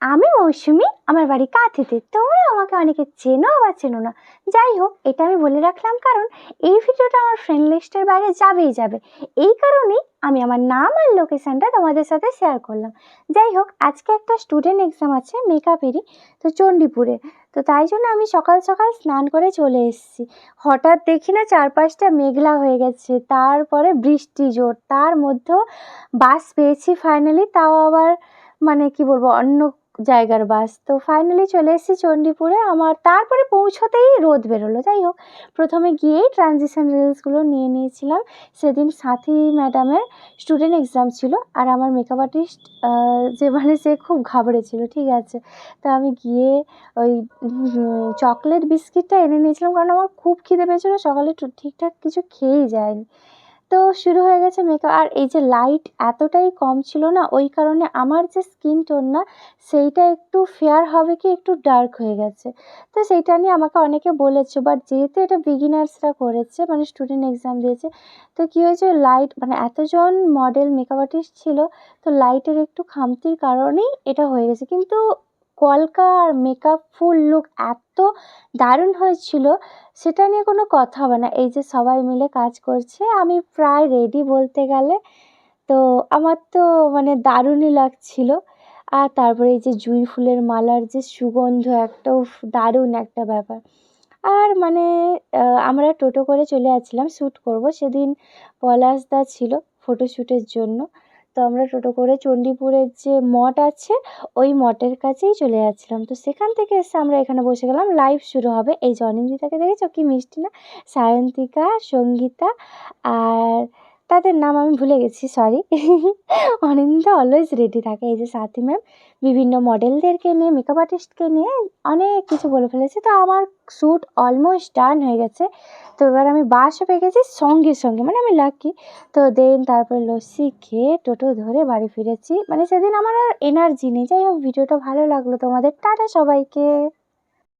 আমি মৌসুমি, আমার বাড়ি কাঁথিতে। তোমরা আমাকে অনেকে চেনো বা চেনো না। যাই হোক, এটা আমি বলে রাখলাম কারণ এই ভিডিওটা আমার ফ্রেন্ড লিস্টের বাইরে যাবেই যাবে। এই কারণেই আমি আমার নাম আর লোকেশানটা তোমাদের সাথে শেয়ার করলাম। যাই হোক, আজকে একটা স্টুডেন্ট এক্সাম আছে মেকআপেরই, তো চণ্ডীপুরে। তো তাই জন্য আমি সকাল সকাল স্নান করে চলে এসেছি। হঠাৎ দেখি না চারপাশটা মেঘলা হয়ে গেছে, তারপরে বৃষ্টি জোর, তার মধ্যেও বাস পেয়েছি ফাইনালি, তাও আবার মানে কি বলবো অন্য জায়গার বাস। তো ফাইনালি চলে এসেছি চণ্ডীপুরে। আমার তারপরে পৌঁছতেই রোদ বেরোলো। যাই হোক, প্রথমে গিয়েই ট্রানজিশন রিলসগুলো নিয়ে নিয়েছিলাম। সেদিন সাথী ম্যাডামের স্টুডেন্ট এক্সাম ছিল, আর আমার মেকআপ আর্টিস্ট যে মানে সে খুব ঘাবড়েছিল, ঠিক আছে। তো আমি গিয়ে ওই চকলেট বিস্কিটটা এনে নিয়েছিলাম, কারণ আমার খুব খিদে পেয়েছিলো, সকালে ঠিকঠাক কিছু খেয়েই যায়নি। তো শুরু হয়ে গেছে মেকআপ। আর এই যে লাইট এতটাই কম ছিল না, ওই কারণে আমার যে স্কিন টোন না সেইটা একটু ফেয়ার হবে কি একটু ডার্ক হয়ে গেছে। তো সেইটা নিয়ে আমাকে অনেকে বলেছে, বাট যেহেতু এটা বিগিনার্সরা করেছে, মানে স্টুডেন্ট এক্সাম দিয়েছে, তো কী হয়েছে লাইট মানে এতজন মডেল মেকআপ আর্টিস্ট ছিল, তো লাইটের একটু খামতির কারণেই এটা হয়ে গেছে। কিন্তু কলকা আর মেকআপ ফুল লুক এত দারুণ হয়েছিল, সেটা নিয়ে কোনো কথা হবে না। এই যে সবাই মিলে কাজ করছে, আমি প্রায় রেডি বলতে গেলে। তো আমার তো মানে দারুণই লাগছিল। আর তারপরে এই যে জুঁই ফুলের মালার যে সুগন্ধ একটা, উফ দারুণ একটা ব্যাপার। আর মানে আমরা টোটো করে চলে যাচ্ছিলাম শ্যুট করব। সেদিন পলাশদা ছিল ফটোশ্যুটের জন্য। তো আমরা টোটো করে চণ্ডীপুরের যে মঠ আছে ওই মঠের কাছেই চলে যাচ্ছিলাম। তো সেখান থেকে এসে আমরা এখানে বসে গেলাম, লাইভ শুরু হবে। এই যে অনিন্দিতাকে দেখেছো কি মিষ্টি না, সায়ন্তিকা, সঙ্গীতা, আর তাদের নাম আমি ভুলে গেছি, সরি। অনিন্দিতা অলওয়েজ রেডি থাকে। এই যে সাথী ম্যাম বিভিন্ন মডেলদেরকে নিয়ে, মেকআপ আর্টিস্টকে নিয়ে অনেক কিছু বলে ফেলেছে। তো আমার শ্যুট অলমোস্ট ডান হয়ে গেছে। তো এবার আমি বাসও পেয়ে গেছি সঙ্গে সঙ্গে, মানে আমি লাকি। তো দেন তারপরে লস্যি খেয়ে টোটো ধরে বাড়ি ফিরেছি। মানে সেদিন আমার আর এনার্জি নেই। যাই হোক, ভিডিওটা ভালো লাগলো তোমাদের। টাটা সবাইকে।